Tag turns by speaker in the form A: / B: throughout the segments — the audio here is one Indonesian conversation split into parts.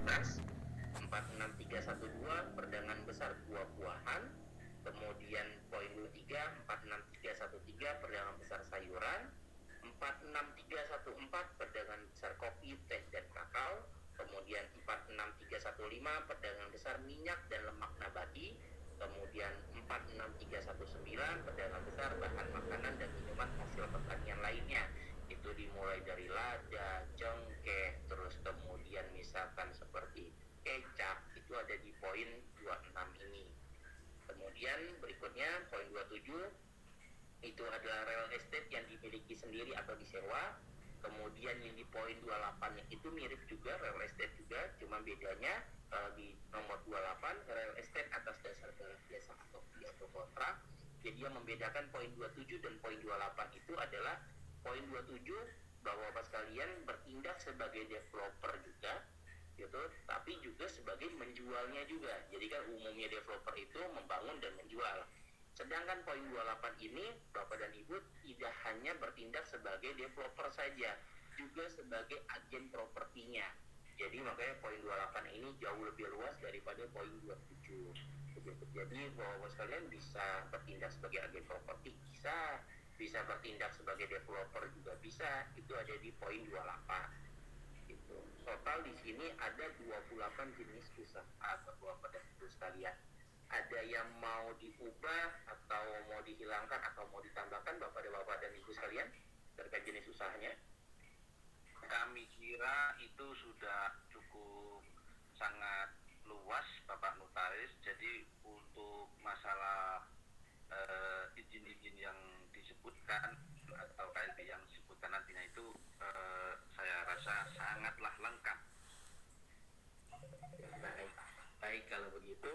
A: beras. 46312 perdagangan besar buah-buahan. Kemudian poin 23 46313 perdagangan besar sayuran. 46314 perdagangan besar kopi, teh dan kakao. Kemudian 46315 perdagangan besar minyak dan lemak nabati. Kemudian 46319 perdagangan besar bahan makanan dan minuman hasil pertanian lainnya. Itu dimulai dari lada, cengkeh, terus kemudian misalkan seperti kecap, itu ada di poin 26 ini. Kemudian berikutnya poin 27 itu adalah real estate yang dimiliki sendiri atau disewa. Kemudian yang di poin 28 itu mirip juga, real estate juga, cuma bedanya di nomor 28 real estate atas dasar barang biasa atau fee atau kontrak. Jadi yang membedakan poin 27 dan poin 28 itu adalah poin 27 bahwa Bapak sekalian bertindak sebagai developer juga gitu, tapi juga sebagai menjualnya juga. Jadi kan umumnya developer itu membangun dan menjual. Sedangkan poin 28 ini Bapak dan Ibu tidak hanya bertindak sebagai developer saja, juga sebagai agen propertinya. Jadi makanya poin 28 ini jauh lebih luas daripada poin 27. Jadi Bapak sekalian bisa bertindak sebagai agen properti, bisa bertindak sebagai developer juga bisa. Itu ada di poin 28. Gitu. Total di sini ada 28 jenis usaha Bapak dan Ibu sekalian. Ada yang mau diubah atau mau dihilangkan atau mau ditambahkan Bapak dan Ibu sekalian terkait jenis usahanya?
B: Kami kira itu sudah cukup sangat luas Bapak Notaris. Jadi untuk masalah izin-izin yang disebutkan atau KLB yang disebutkan nantinya itu saya rasa sangatlah lengkap.
A: Baik kalau begitu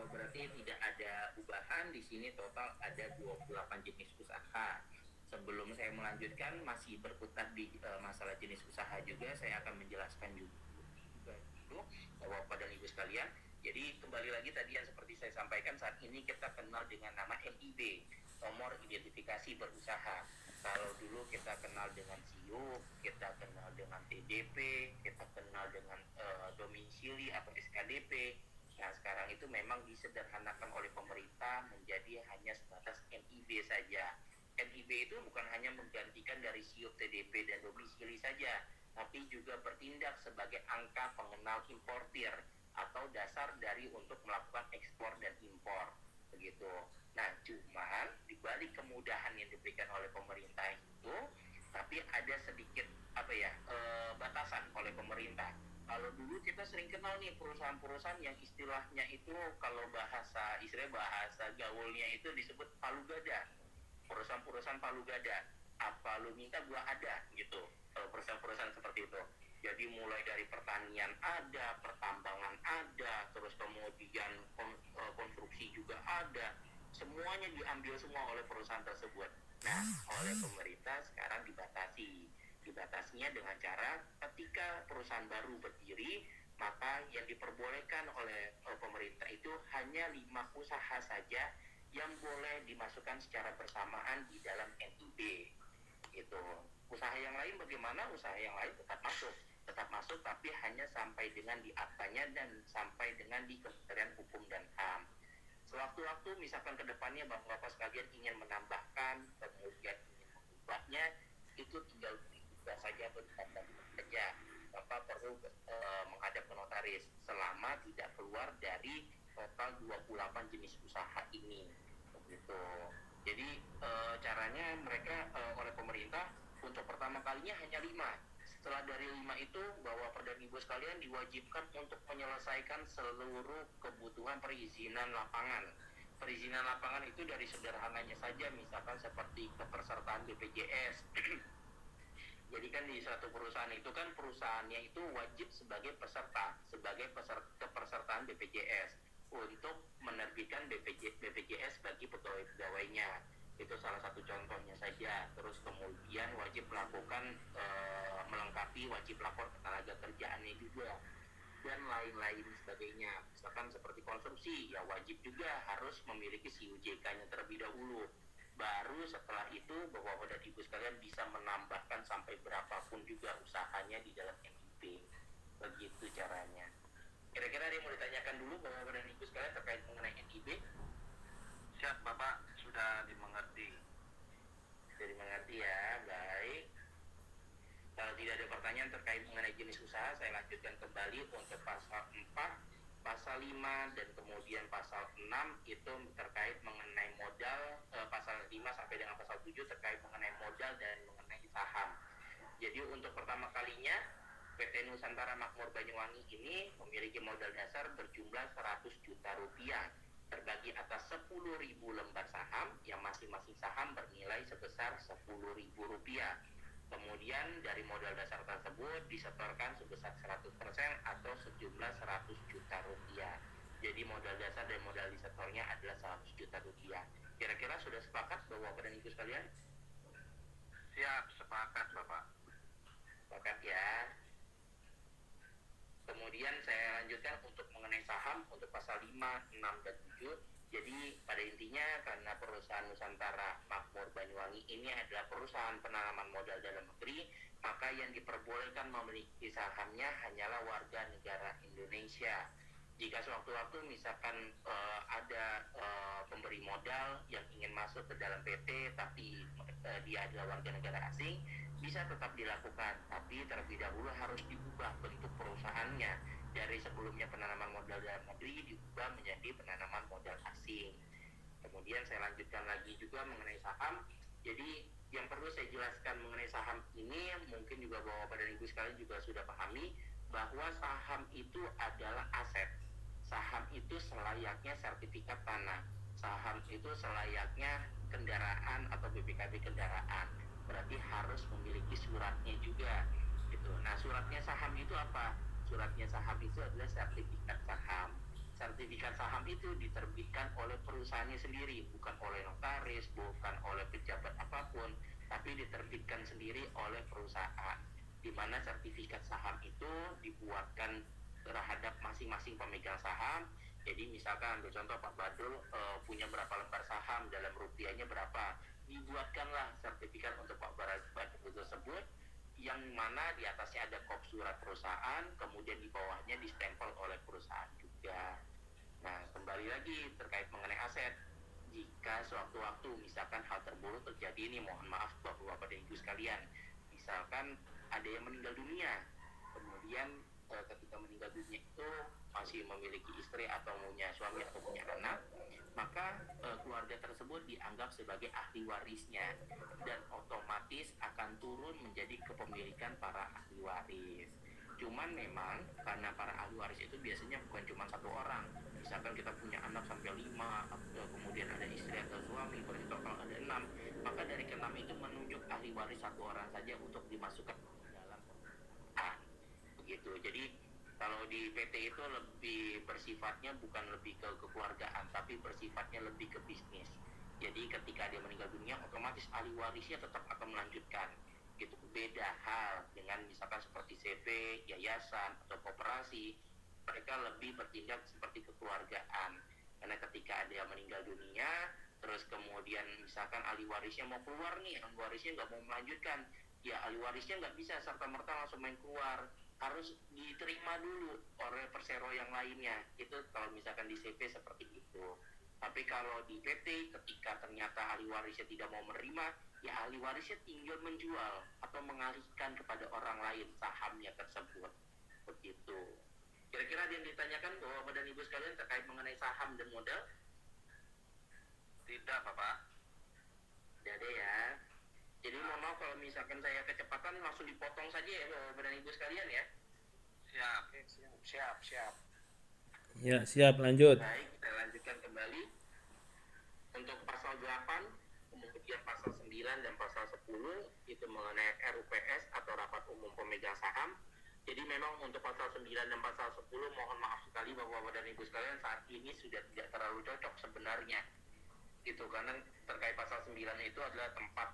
A: berarti tidak ada ubahan. Di sini total ada 28 jenis usaha. Sebelum saya melanjutkan masih berkutat di masalah jenis usaha juga, saya akan menjelaskan juga dulu Bapak dan Ibu sekalian. Jadi kembali lagi tadi yang seperti saya sampaikan, saat ini kita kenal dengan nama NIB, nomor identifikasi berusaha. Kalau dulu kita kenal dengan SIO, kita kenal dengan TDP, kita kenal dengan domisili atau SKDP. Nah sekarang itu memang disederhanakan oleh pemerintah menjadi hanya sebatas NIB saja. NIB itu bukan hanya menggantikan dari SIO, TDP dan domisili saja, tapi juga bertindak sebagai angka pengenal importir atau dasar dari untuk melakukan ekspor dan impor begitu. Nah cuman dibalik kemudahan yang diberikan oleh pemerintah itu, tapi ada sedikit batasan oleh pemerintah. Kalau dulu kita sering kenal nih perusahaan-perusahaan yang istilahnya itu kalau bahasa gaulnya itu disebut palu gada. Perusahaan-perusahaan palu gada, apa lu minta gua ada gitu. Perusahaan-perusahaan seperti itu. Jadi mulai dari pertanian ada, pertambangan ada, terus kemudian konstruksi juga ada. Semuanya diambil semua oleh perusahaan tersebut. Nah, oleh pemerintah sekarang dibatasinya dengan cara ketika perusahaan baru berdiri, maka yang diperbolehkan oleh pemerintah itu hanya 5 usaha saja yang boleh dimasukkan secara bersamaan di dalam NIB gitu. Usaha yang lain bagaimana? Usaha yang lain tetap masuk tapi hanya sampai dengan di aktanya dan sampai dengan di Kementerian Hukum dan HAM. Sewaktu-waktu misalkan kedepannya Bapak sekalian ingin menambahkan kemudian ingin mengubahnya, itu tinggal dibuka saja atau ditambah saja. Bapak perlu menghadap ke notaris selama tidak keluar dari total 28 jenis usaha ini begitu. Jadi caranya mereka oleh pemerintah untuk pertama kalinya hanya 5. Setelah dari 5 itu Bapak dan Ibu sekalian diwajibkan untuk menyelesaikan seluruh kebutuhan perizinan lapangan. Perizinan lapangan itu dari sederhananya saja misalkan seperti kepesertaan BPJS. Jadi kan di suatu perusahaan itu kan perusahaannya itu wajib sebagai kepesertaan BPJS untuk menerbitkan BPJS bagi pegawai-pegawainya. Itu salah satu contohnya saja. Terus kemudian wajib melakukan melengkapi wajib lapor ketenaga kerjaannya juga dan lain-lain sebagainya. Misalkan seperti konsumsi ya wajib juga harus memiliki CUJK-nya terlebih dahulu. Baru setelah itu Bapak dan Ibu sekalian bisa menambahkan sampai berapapun juga usahanya di dalam NIB. Begitu caranya. Kira-kira ada yang mau ditanyakan dulu Bapak dan Ibu sekalian terkait mengenai NIB?
B: Siap Bapak, sudah dimengerti.
A: Jadi mengerti ya, baik. Kalau tidak ada pertanyaan terkait mengenai jenis usaha, saya lanjutkan kembali untuk pasal 4, pasal 5, dan kemudian pasal 6 itu terkait mengenai modal, pasal 5 sampai dengan pasal 7 terkait mengenai modal dan mengenai saham. Jadi untuk pertama kalinya PT Nusantara Makmur Banyuwangi ini memiliki modal dasar berjumlah 100 juta rupiah terbagi atas 10.000 lembar saham yang masing-masing saham bernilai sebesar 10.000 rupiah. Kemudian dari modal dasar tersebut disetorkan sebesar 100% atau sejumlah 100 juta rupiah. Jadi modal dasar dan modal disetornya adalah 100 juta rupiah. Kira-kira sudah sepakat Bapak dan Ibu sekalian?
B: Siap, sepakat Bapak.
A: Sepakat ya. Kemudian saya lanjutkan untuk mengenai saham untuk pasal 5, 6, dan 7. Jadi pada intinya karena perusahaan Nusantara Makmur Banyuwangi ini adalah perusahaan penanaman modal dalam negeri, maka yang diperbolehkan memiliki sahamnya hanyalah warga negara Indonesia. Jika sewaktu-waktu misalkan ada pemberi modal yang ingin masuk ke dalam PT tapi dia adalah warga negara asing, bisa tetap dilakukan, tapi terlebih dahulu harus diubah bentuk perusahaannya dari sebelumnya penanaman modal dalam negeri diubah menjadi penanaman modal asing. Kemudian saya lanjutkan lagi juga mengenai saham. Jadi yang perlu saya jelaskan mengenai saham ini, mungkin juga Bapak dan Ibu sekalian juga sudah pahami bahwa saham itu adalah aset. Saham itu selayaknya sertifikat tanah. Saham itu selayaknya kendaraan atau BPKB kendaraan. Berarti harus memiliki suratnya juga gitu. Nah, suratnya saham itu apa? Suratnya saham itu adalah sertifikat saham. Sertifikat saham itu diterbitkan oleh perusahaannya sendiri, bukan oleh notaris, bukan oleh pejabat apapun, tapi diterbitkan sendiri oleh perusahaan. Di mana sertifikat saham itu dibuatkan terhadap masing-masing pemegang saham. Jadi misalkan ambil contoh Pak Badrul punya berapa lembar saham, dalam rupiahnya berapa, dibuatkanlah sertifikat untuk Pak Badrul tersebut, yang mana di atasnya ada kop surat perusahaan, kemudian di bawahnya distempel oleh perusahaan juga. Nah, kembali lagi terkait mengenai aset, jika sewaktu-waktu misalkan hal terburuk terjadi ini, mohon maaf Bapak dan Ibu sekalian, misalkan ada yang meninggal dunia, kemudian ketika meninggal dunia itu masih memiliki istri atau punya suami atau punya anak, maka keluarga tersebut dianggap sebagai ahli warisnya dan otomatis akan turun menjadi kepemilikan para ahli waris. Cuman memang karena para ahli waris itu biasanya bukan cuma satu orang, misalkan kita punya anak sampai 5, kemudian ada istri atau suami, berarti total ada 6, maka dari ke-6 itu menunjuk ahli waris satu orang saja untuk dimasukkan dalam perusahaan. Begitu. Jadi kalau di PT itu lebih bersifatnya bukan lebih ke kekeluargaan, tapi bersifatnya lebih ke bisnis. Jadi ketika dia meninggal dunia, otomatis ahli warisnya tetap akan melanjutkan. Gitu. Beda hal dengan misalkan seperti CV, yayasan, atau koperasi, mereka lebih bertindak seperti kekeluargaan. Karena ketika ada yang meninggal dunia, terus kemudian misalkan ahli warisnya mau keluar nih, ahli warisnya nggak mau melanjutkan, ya ahli warisnya nggak bisa serta-merta langsung main keluar, harus diterima dulu oleh persero yang lainnya. Itu kalau misalkan di CV seperti itu. Tapi kalau di PT ketika ternyata ahli warisnya tidak mau menerima, ya ahli warisnya tinggal menjual atau mengalihkan kepada orang lain sahamnya tersebut. Begitu. Kira-kira ada yang ditanyakan Bapak dan Ibu sekalian terkait mengenai saham dan modal?
B: Tidak Bapak.
A: Tidak ada ya. Jadi mohon maaf kalau misalkan saya kecepatan, langsung dipotong saja ya Bapak dan Ibu sekalian ya.
B: Siap.
C: Ya, siap, lanjut.
A: Baik, kita lanjutkan kembali. Untuk pasal 8, kemudian pasal 9 dan pasal 10 itu mengenai RUPS atau Rapat Umum Pemegang Saham. Jadi memang untuk pasal 9 dan pasal 10 mohon maaf sekali Bapak dan Ibu sekalian saat ini sudah tidak terlalu cocok sebenarnya. Gitu, karena terkait pasal 9 itu adalah tempat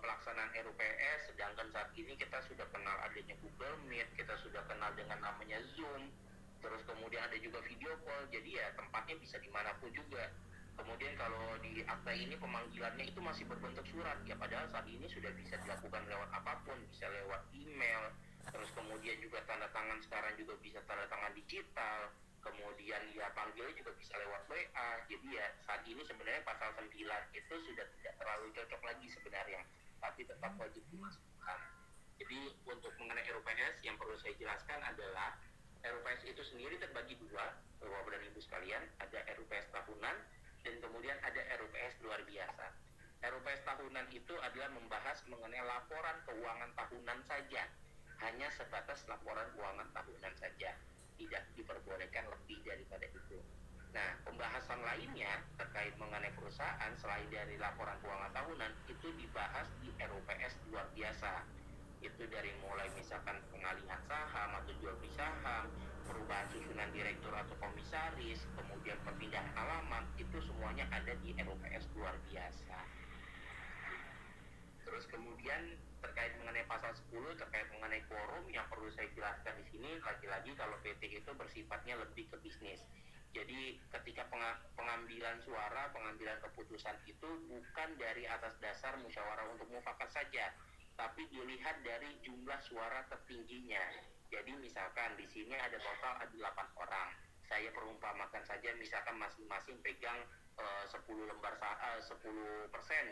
A: pelaksanaan RUPS, sedangkan saat ini kita sudah kenal adanya Google Meet, kita sudah kenal dengan namanya Zoom, terus kemudian ada juga video call, jadi ya tempatnya bisa dimanapun juga. Kemudian kalau di akta ini pemanggilannya itu masih berbentuk surat, ya padahal saat ini sudah bisa dilakukan lewat apapun, bisa lewat email, terus kemudian juga tanda tangan sekarang juga bisa tanda tangan digital, kemudian ya panggilnya juga bisa lewat WA. Jadi ya saat ini sebenarnya pasal 9 itu sudah tidak terlalu cocok lagi sebenarnya, tapi tetap wajib dimasukkan. Jadi untuk mengenai RUPS yang perlu saya jelaskan adalah RUPS itu sendiri terbagi dua, Bapak dan Ibu sekalian. Ada RUPS tahunan dan kemudian ada RUPS luar biasa. RUPS tahunan itu adalah membahas mengenai laporan keuangan tahunan saja, hanya sebatas laporan keuangan tahunan saja, tidak diperbolehkan lebih daripada itu. Nah, pembahasan lainnya terkait mengenai perusahaan selain dari laporan keuangan tahunan itu dibahas di RUPS luar biasa. Itu dari mulai misalkan pengalihan saham atau jual beli saham, perubahan susunan direktur atau komisaris, kemudian perpindahan alamat, itu semuanya ada di RUPS luar biasa. Terus kemudian terkait mengenai pasal 10 terkait mengenai quorum yang perlu saya jelaskan di sini, lagi-lagi kalau PT itu bersifatnya lebih ke bisnis. Jadi ketika pengambilan suara, pengambilan keputusan itu bukan dari atas dasar musyawarah untuk mufakat saja, tapi dilihat dari jumlah suara tertingginya. Jadi misalkan di sini ada total 8 orang. Saya perumpamakan saja misalkan masing-masing pegang 10 lembar 10%,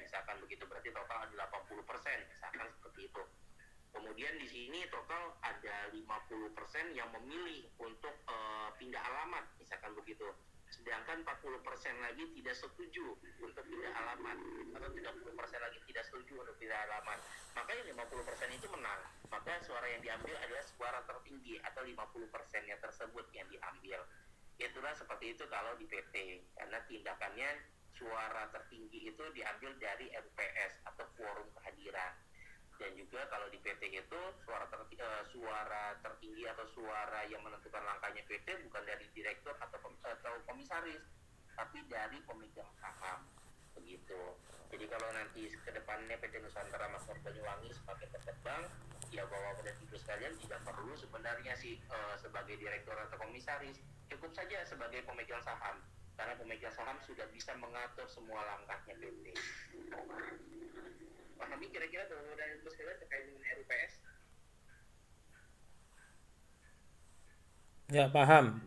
A: misalkan begitu, berarti total ada 80%, misalkan seperti itu. Kemudian di sini total ada 50% yang memilih untuk pindah alamat, misalkan begitu. Sedangkan 40% lagi tidak setuju untuk pindah alamat, atau 30% lagi tidak setuju untuk pindah alamat. Maka yang 50% itu menang. Maka suara yang diambil adalah suara tertinggi atau 50%-nya tersebut yang diambil. Itulah seperti itu kalau di PT, karena tindakannya suara tertinggi itu diambil dari RUPS atau quorum kehadiran. Dan juga kalau di PT itu suara tertinggi atau suara yang menentukan langkahnya PT bukan dari direktur atau komisaris, tapi dari pemegang saham, begitu. Jadi kalau nanti ke depannya PT Nusantara Makmur Banyuwangi semakin berkembang, ya Bapak dan Ibu sekalian tidak perlu sebenarnya sebagai direktur atau komisaris, cukup saja sebagai pemegang saham, karena pemegang saham sudah bisa mengatur semua langkahnya PT. Pahami kira-kira Bapak dan Ibu sekalian terkait dengan RUPS?
C: Ya, paham.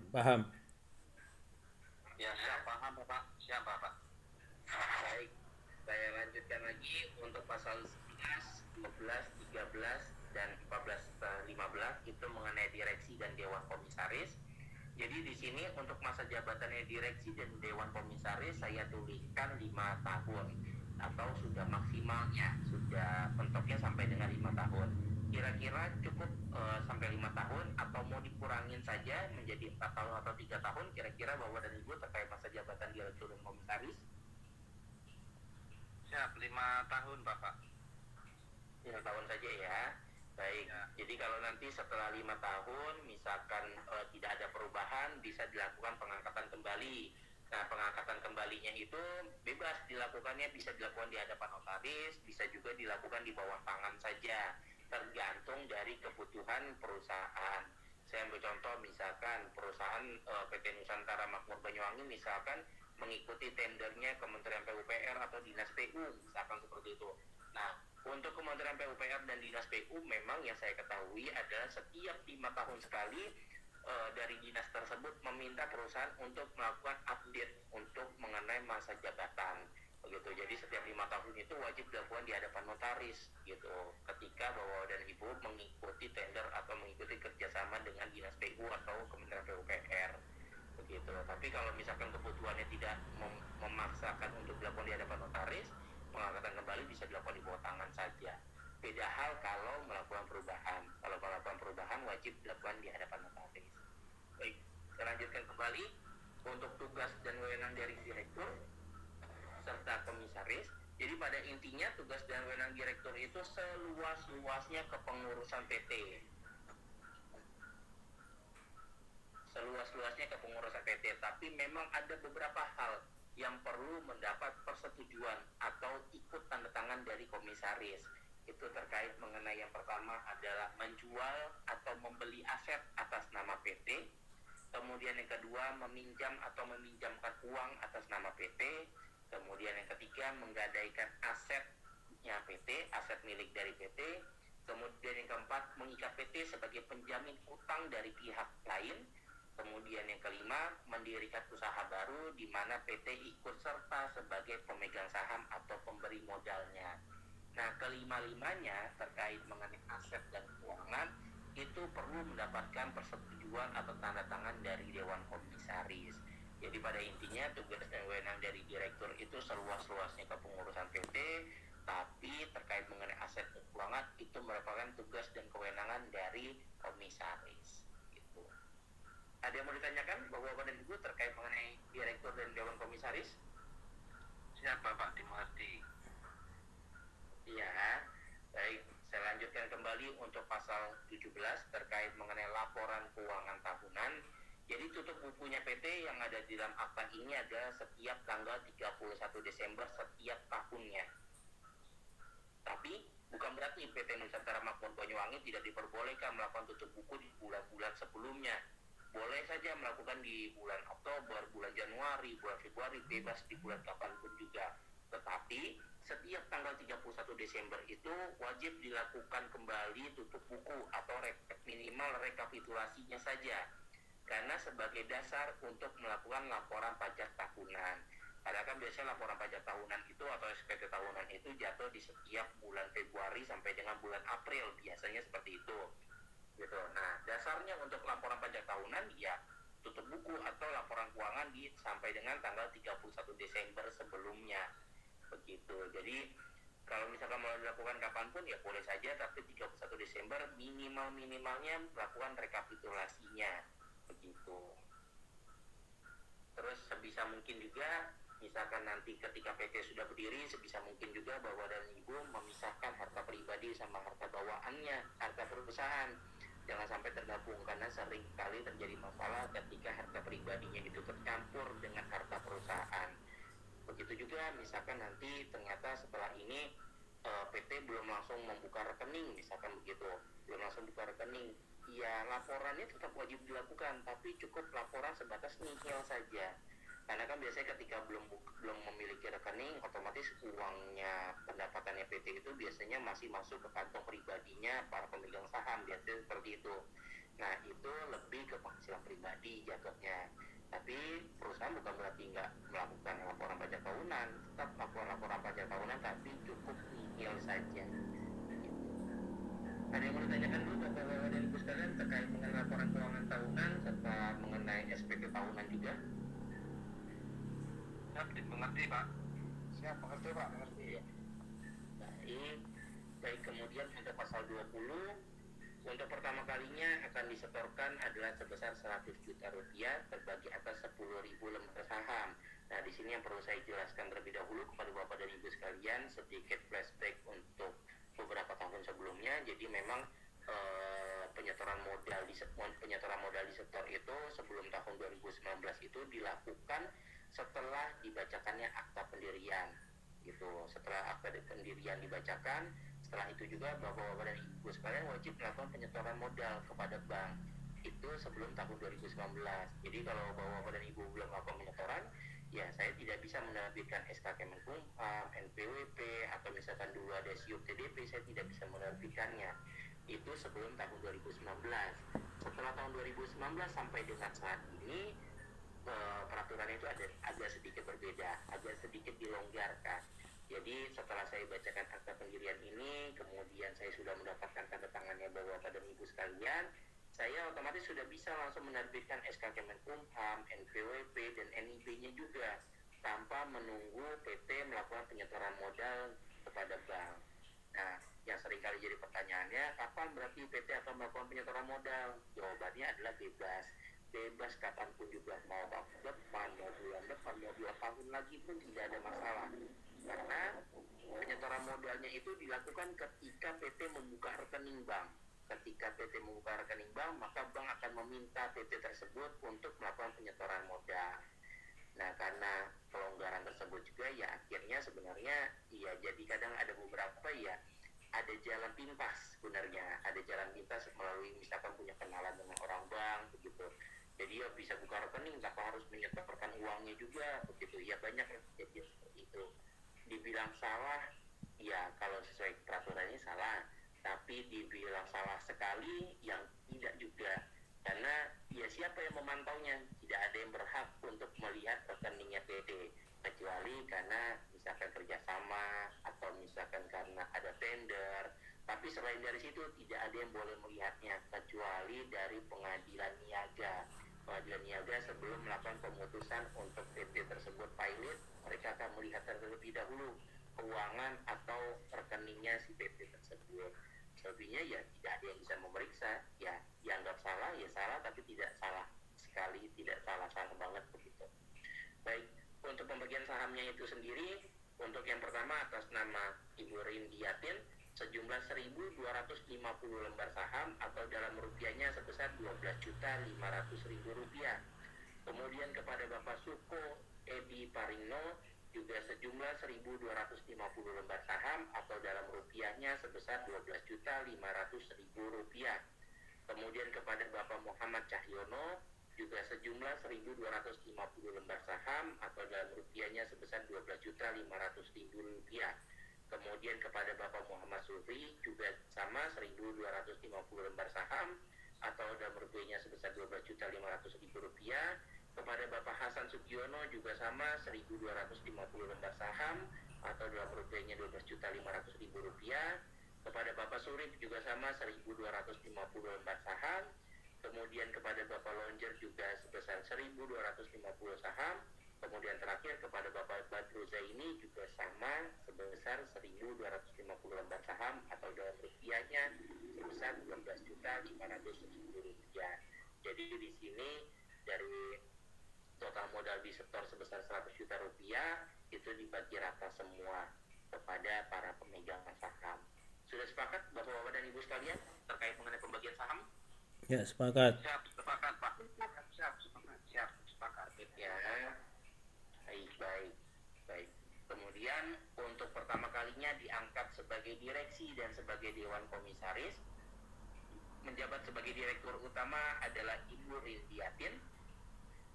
B: Ya, siap paham Bapak. Siap Bapak.
A: Baik, saya lanjutkan lagi untuk pasal 11, 12, 13, dan 14, 15 itu mengenai direksi dan dewan komisaris. Jadi di sini untuk masa jabatannya direksi dan dewan komisaris saya tuliskan 5 tahun atau sudah maksimalnya, sudah mentoknya sampai dengan 5 tahun. Kira-kira cukup sampai 5 tahun atau mau dikurangin saja menjadi 4 tahun atau 3 tahun, kira-kira Bapak dan Ibu terkait masa jabatan direktur dan komisaris?
B: Siap, 5 tahun Bapak.
A: 5 tahun saja ya. Baik,
B: Ya.
A: jadi kalau nanti setelah 5 tahun misalkan tidak ada perubahan, bisa dilakukan pengangkatan kembali. Nah, pengangkatan kembalinya itu bebas dilakukannya, bisa dilakukan di hadapan notaris, bisa juga dilakukan di bawah tangan saja, tergantung dari kebutuhan perusahaan. Saya ambil contoh misalkan perusahaan PT Nusantara Makmur Banyuwangi misalkan mengikuti tendernya Kementerian PUPR atau Dinas PU, misalkan seperti itu. Nah, untuk Kementerian PUPR dan Dinas PU memang yang saya ketahui adalah setiap 5 tahun sekali dari dinas tersebut meminta perusahaan untuk melakukan update untuk mengenai masa jabatan, begitu. Jadi setiap 5 tahun itu wajib dilakukan di hadapan notaris, gitu. Ketika Bapak dan Ibu mengikuti tender atau mengikuti kerjasama dengan Dinas PU atau Kementerian PUPR, begitu. Tapi kalau misalkan kebutuhannya tidak memaksakan untuk dilakukan di hadapan notaris, pengangkatan kembali bisa dilakukan di bawah tangan saja. Beda hal kalau melakukan perubahan. Kalau melakukan perubahan wajib dilakukan di hadapan notaris. Baik, saya lanjutkan kembali untuk tugas dan wewenang dari direktur serta komisaris. Jadi pada intinya tugas dan wewenang direktur itu seluas-luasnya kepengurusan PT. Seluas-luasnya kepengurusan PT, tapi memang ada beberapa hal yang perlu mendapat persetujuan atau ikut tanda tangan dari komisaris. Itu terkait mengenai yang pertama adalah menjual atau membeli aset atas nama PT. Kemudian yang kedua meminjam atau meminjamkan uang atas nama PT. Kemudian yang ketiga menggadaikan asetnya PT, aset milik dari PT. Kemudian yang keempat mengikat PT sebagai penjamin utang dari pihak lain. Kemudian yang yang kelima, mendirikan usaha baru di mana PT ikut serta sebagai pemegang saham atau pemberi modalnya. Nah, kelima-limanya terkait mengenai aset dan keuangan itu perlu mendapatkan persetujuan atau tanda tangan dari Dewan Komisaris. Jadi pada intinya tugas dan wewenang dari direktur itu seluas-luasnya kepengurusan PT, tapi terkait mengenai aset dan keuangan itu merupakan tugas dan kewenangan dari komisaris. Gitu. Ada yang mau ditanyakan Bapak-Bapak dan Ibu terkait mengenai direktur dan Dewan Komisaris?
B: Siap Bapak, dimengerti.
A: Ya, baik. Saya lanjutkan kembali untuk pasal 17 terkait mengenai laporan keuangan tahunan. Jadi tutup bukunya PT yang ada di dalam akta ini adalah setiap tanggal 31 Desember setiap tahunnya. Tapi bukan berarti PT Nusantara Makmur Banyuwangi tidak diperbolehkan melakukan tutup buku di bulan-bulan sebelumnya. Boleh saja melakukan di bulan Oktober, bulan Januari, bulan Februari, bebas di bulan kapanpun juga. Tetapi setiap tanggal 31 Desember itu wajib dilakukan kembali tutup buku atau minimal rekapitulasinya saja. Karena sebagai dasar untuk melakukan laporan pajak tahunan. Karena kan biasanya laporan pajak tahunan itu atau SPT tahunan itu jatuh di setiap bulan Februari sampai dengan bulan April, biasanya seperti itu. Gitu. Nah, dasarnya untuk laporan pajak tahunan ya tutup buku atau laporan keuangan sampai dengan tanggal 31 Desember sebelumnya. Begitu. Jadi kalau misalkan mau dilakukan kapanpun ya boleh saja, tapi 31 Desember minimalnya melakukan rekapitulasinya. Begitu. Terus sebisa mungkin juga misalkan nanti ketika PT sudah berdiri, sebisa mungkin juga Bapak dan Ibu memisahkan harta pribadi sama harta bawaannya, harta perusahaan. Jangan sampai tergabung, karena sering kali terjadi masalah ketika harta pribadinya itu tercampur dengan harta perusahaan. Begitu juga misalkan nanti ternyata setelah ini PT belum langsung membuka rekening, misalkan begitu, belum langsung buka rekening, ya laporannya tetap wajib dilakukan, tapi cukup laporan sebatas nihil saja. Karena kan biasanya ketika belum memiliki rekening, otomatis uangnya pendapatannya PT itu biasanya masih masuk ke kantong pribadinya para pemegang saham, biasanya seperti itu. Nah, itu lebih ke penghasilan pribadi jatuhnya. Tapi perusahaan bukan berarti nggak melakukan laporan pajak tahunan, tetap laporan pajak tahunan, tapi cukup nihil saja. Ada yang mau ditanyakan dulu Bapak-Bapak dan Ibu sekalian terkait dengan laporan keuangan tahunan serta mengenai SPT tahunan juga?
B: Siap, dimengerti Pak.
A: Siap, mengerti Pak, mengerti. Ya. Baik, kemudian untuk pasal 20, untuk pertama kalinya akan disetorkan adalah sebesar 100 juta rupiah terbagi atas 10.000 lembar saham. Nah, di sini yang perlu saya jelaskan terlebih dahulu kepada Bapak dan Ibu sekalian, sedikit flashback untuk beberapa tahun sebelumnya. Jadi memang penyetoran modal di setor itu sebelum tahun 2019 itu dilakukan setelah dibacakannya akta pendirian. Gitu. Setelah akta pendirian dibacakan, setelah itu juga Bapak-Bapak dan Ibu sekalian wajib melakukan penyetoran modal kepada bank. Itu sebelum tahun 2019. Jadi kalau Bapak-Bapak dan Ibu belum melakukan penyetoran, ya saya tidak bisa menerbitkan SK Kemenkumham, NPWP, atau misalkan dulu ada SIUP TDP, saya tidak bisa menerbitkannya. Itu sebelum tahun 2019. Setelah tahun 2019 sampai dengan saat ini, peraturan itu agak sedikit berbeda, agak sedikit dilonggarkan. Jadi setelah saya bacakan akta pendirian ini, kemudian saya sudah mendapatkan tanda tangannya Bapak dan Ibu sekalian, saya otomatis sudah bisa langsung menerbitkan SK Kemenkumham, NPWP, dan NIB-nya juga tanpa menunggu PT melakukan penyetoran modal kepada bank. Nah, yang seringkali jadi pertanyaannya, kapan berarti PT akan melakukan penyetoran modal? Jawabannya adalah bebas. Bebas kapanpun juga, mau tahun depan, mau bulan depan, mau 2 tahun lagi pun tidak ada masalah. Karena penyetoran modalnya itu dilakukan ketika PT membuka rekening bank. Ketika PT membuka rekening bank, maka bank akan meminta PT tersebut untuk melakukan penyetoran modal. Nah, karena pelonggaran tersebut juga ya akhirnya sebenarnya ya jadi kadang ada beberapa ya ada jalan pintas sebenarnya, ada jalan pintas melalui misalkan punya kenalan dengan orang bank begitu. Jadi ya bisa buka rekening tanpa harus menyetorkan uangnya juga begitu. Ya banyak kejadian seperti itu. Dibilang salah, ya kalau sesuai peraturannya salah. Tapi dibilang salah sekali, yang tidak juga. Karena ya siapa yang memantaunya? Tidak ada yang berhak untuk melihat rekeningnya PT, kecuali karena misalkan kerjasama atau misalkan karena ada tender. Tapi selain dari situ tidak ada yang boleh melihatnya kecuali dari pengadilan niaga. Pengadilan niaga sebelum melakukan pemutusan untuk PT tersebut pilot, mereka akan melihat terlebih dahulu keuangan atau rekeningnya si PT tersebut. Selebihnya ya tidak ada yang bisa memeriksa, ya dianggap salah ya salah, tapi tidak salah sekali, tidak salah banget begitu. Baik, untuk pembagian sahamnya itu sendiri, untuk yang pertama atas nama Ibu Rindiatin sejumlah 1.250 lembar saham atau dalam rupiahnya sebesar 12.500.000 rupiah. Kemudian kepada Bapak Suko Edi Parino juga sejumlah 1.250 lembar saham atau dalam rupiahnya sebesar 12.500.000 rupiah. Kemudian kepada Bapak Muhammad Cahyono juga sejumlah 1.250 lembar saham atau dalam rupiahnya sebesar 12.500.000 rupiah. Kemudian kepada Bapak Muhammad Sufri juga sama 1.250 lembar saham atau dalam rupiahnya sebesar 12.500.000 rupiah. Kepada Bapak Hasan Sugiono juga sama 1.250 lembar saham atau dalam rupiahnya 12.500.000 rupiah. Kepada Bapak Surip juga sama 1.250 lembar saham. Kemudian kepada Bapak Lonjer juga sebesar 1.250 saham. Kemudian terakhir kepada Bapak Badru Zaini juga sama sebesar 1.250 lembar saham atau dalam rupiahnya sebesar 12.500.000 rupiah. Jadi di sini dari total modal di setor sebesar 100 juta rupiah itu dibagi rata semua kepada para pemegang saham. Sudah sepakat Bapak-Bapak dan Ibu sekalian terkait mengenai pembagian saham?
C: Ya, sepakat.
B: Siap, sepakat Pak. Siap, sepakat.
A: Ya, baik. Kemudian untuk pertama kalinya diangkat sebagai direksi dan sebagai dewan komisaris. Menjabat sebagai direktur utama adalah Ibu Rindiatin.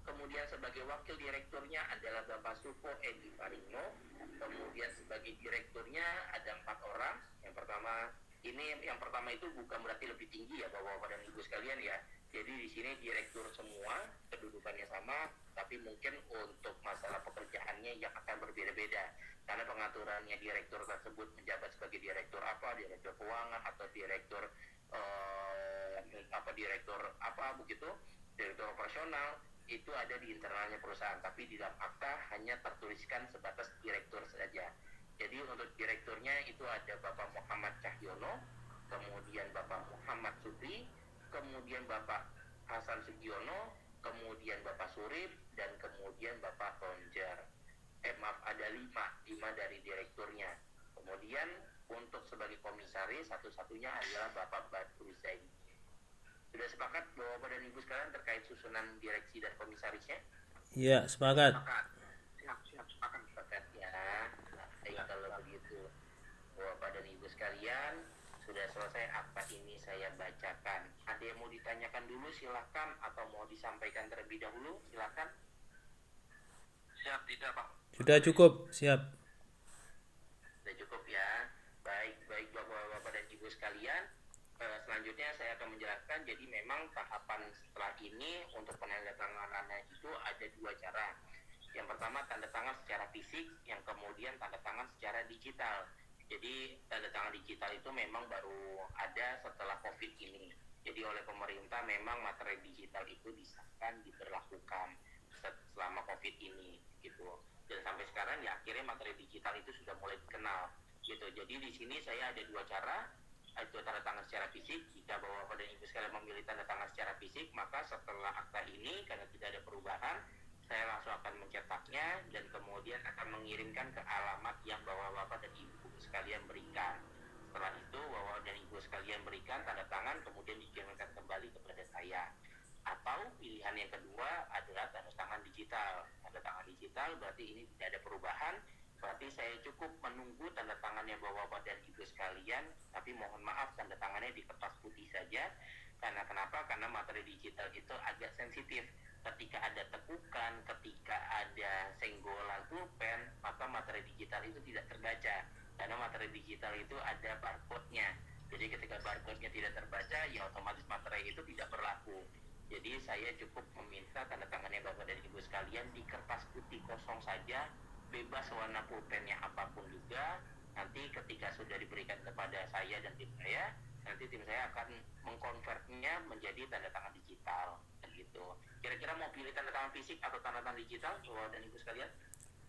A: Kemudian sebagai wakil direkturnya adalah Bapak Suko Edi Parino. Kemudian sebagai direkturnya ada 4 orang. Yang pertama itu bukan berarti lebih tinggi ya Bapak-Bapak dan Ibu sekalian ya. Jadi di sini direktur semua, kedudukannya sama, tapi mungkin untuk masalah pekerjaannya yang akan berbeda-beda. Karena pengaturannya direktur tersebut menjabat sebagai direktur apa, direktur keuangan atau direktur direktur operasional itu ada di internalnya perusahaan, tapi di dalam akta hanya tertuliskan sebatas direktur saja. Jadi untuk direkturnya itu ada Bapak Muhammad Cahyono, kemudian Bapak Muhammad Sutri, kemudian Bapak Hasan Sugiono, kemudian Bapak Surip, dan kemudian Bapak Lonjer. Ada 5 dari direkturnya. Kemudian untuk sebagai komisaris satu-satunya adalah Bapak Badru Zaini. Sudah sepakat Bapak dan Ibu sekalian terkait susunan direksi dan komisarisnya?
C: Ya, sepakat.
B: Siap, sepakat
A: Ya. Kalau begitu Bapak dan Ibu sekalian, sudah selesai akta ini saya bacakan. Ada yang mau ditanyakan dulu silahkan, atau mau disampaikan terlebih dahulu silahkan.
B: Siap, tidak Pak.
C: Sudah cukup, siap.
A: Sudah cukup ya. Baik Bapak-Bapak dan Ibu sekalian, selanjutnya saya akan menjelaskan. Jadi memang tahapan setelah ini untuk penandatanganannya itu ada 2 cara. Yang pertama tanda tangan secara fisik, yang kemudian tanda tangan secara digital. Jadi tanda tangan digital itu memang baru ada setelah COVID ini. Jadi oleh pemerintah memang materi digital itu disahkan, diberlakukan selama COVID ini gitu. Dan sampai sekarang ya akhirnya materi digital itu sudah mulai dikenal gitu. Jadi di sini saya ada 2 cara, itu tanda tangan secara fisik. Jika Bapak dan Ibu sekalian memilih tanda tangan secara fisik, maka setelah akta ini karena tidak ada perubahan, saya langsung akan mencetaknya dan kemudian akan mengirimkan ke alamat yang Bapak dan Ibu sekalian berikan. Setelah itu Bapak dan Ibu sekalian berikan tanda tangan, kemudian dikirimkan kembali kepada saya. Atau pilihan yang kedua adalah tanda tangan digital. Tanda tangan digital berarti ini tidak ada perubahan, berarti saya cukup menunggu tanda tangannya Bapak dan Ibu sekalian, tapi mohon maaf tanda tangannya di kertas putih saja. Karena kenapa? Karena materi digital itu agak sensitif. Ketika ada tekukan, ketika ada senggolan pulpen, maka materi digital itu tidak terbaca. Karena materi digital itu ada barcode-nya. Jadi ketika barcode-nya tidak terbaca, ya otomatis materi itu tidak berlaku. Jadi saya cukup meminta tanda tangannya Bapak dan Ibu sekalian di kertas putih kosong saja, bebas warna pulpennya apapun juga. Nanti ketika sudah diberikan kepada saya dan tim saya, nanti tim saya akan mengkonvertnya menjadi tanda tangan digital, gitu. Kira-kira mau pilih tanda tangan fisik atau tanda tangan digital, Bapak dan Ibu sekalian?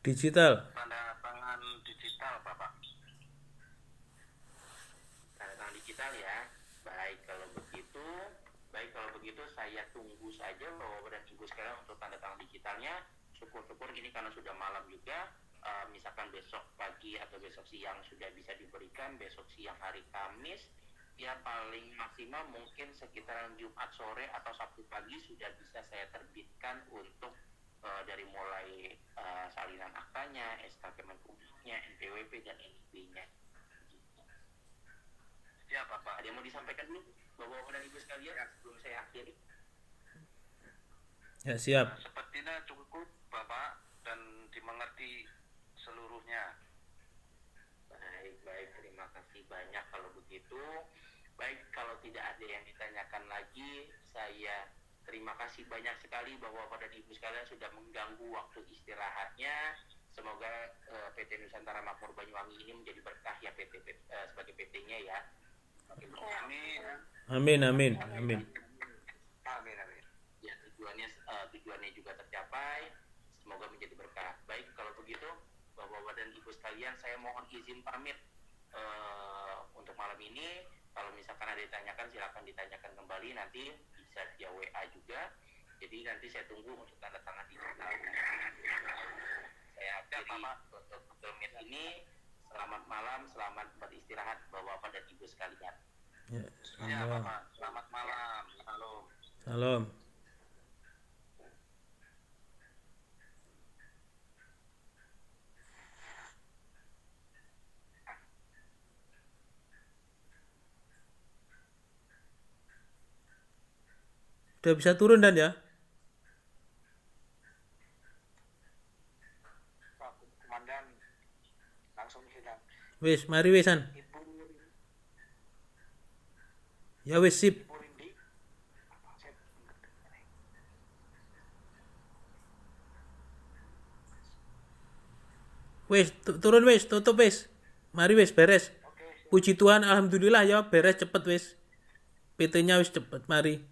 C: Digital.
B: Tanda tangan digital, Bapak.
A: Tanda tangan digital ya. Baik kalau begitu saya tunggu saja Bapak dan Ibu sekalian untuk tanda tangan digitalnya. Syukur-syukur ini karena sudah malam juga. Misalkan besok pagi atau besok siang sudah bisa diberikan, besok siang hari Kamis, ya paling maksimal mungkin sekitar Jumat sore atau Sabtu pagi sudah bisa saya terbitkan untuk dari mulai salinan aktanya, SK Kemenkumham-nya, NPWP dan NIB-nya.
B: Ya, Bapak.
A: Ada yang mau disampaikan dulu Bapak dan Ibu sekalian sebelum saya akhiri?
C: Ya, siap.
B: Sepertinya cukup, Bapak, dan dimengerti seluruhnya.
A: Baik, terima kasih banyak kalau begitu. Baik, kalau tidak ada yang ditanyakan lagi, saya terima kasih banyak sekali Bapak dan Ibu sekalian sudah mengganggu waktu istirahatnya. Semoga PT Nusantara Makmur Banyuwangi ini menjadi berkah ya sebagai PT-nya ya.
B: Amin.
C: Amin, amin, amin.
B: Amin, amin.
A: Ya, tujuannya juga tercapai. Semoga menjadi berkah. Baik, kalau begitu Bapak dan Ibu sekalian, saya mohon izin pamit untuk malam ini. Kalau misalkan ada ditanyakan, silakan ditanyakan kembali, nanti bisa via WA juga. Jadi nanti saya tunggu untuk tanda tangan digital. Saya akhiri untuk meet ini. Selamat malam, selamat beristirahat Bapak dan Ibu sekalian.
C: Ya,
B: Ya,
C: salam.
B: Bapak. Selamat malam. Salam.
C: Salam. Udah bisa turun dan ya?
B: Pak Komandan langsung hilang.
C: Wis, mari wisan. Ya wis sip.
B: Ibu Rindi.
C: Wis, turun wis, tutup wis. Mari wis beres.
B: Oke.
C: Puji Tuhan, alhamdulillah ya beres cepet wis. PT-nya wis cepet, mari.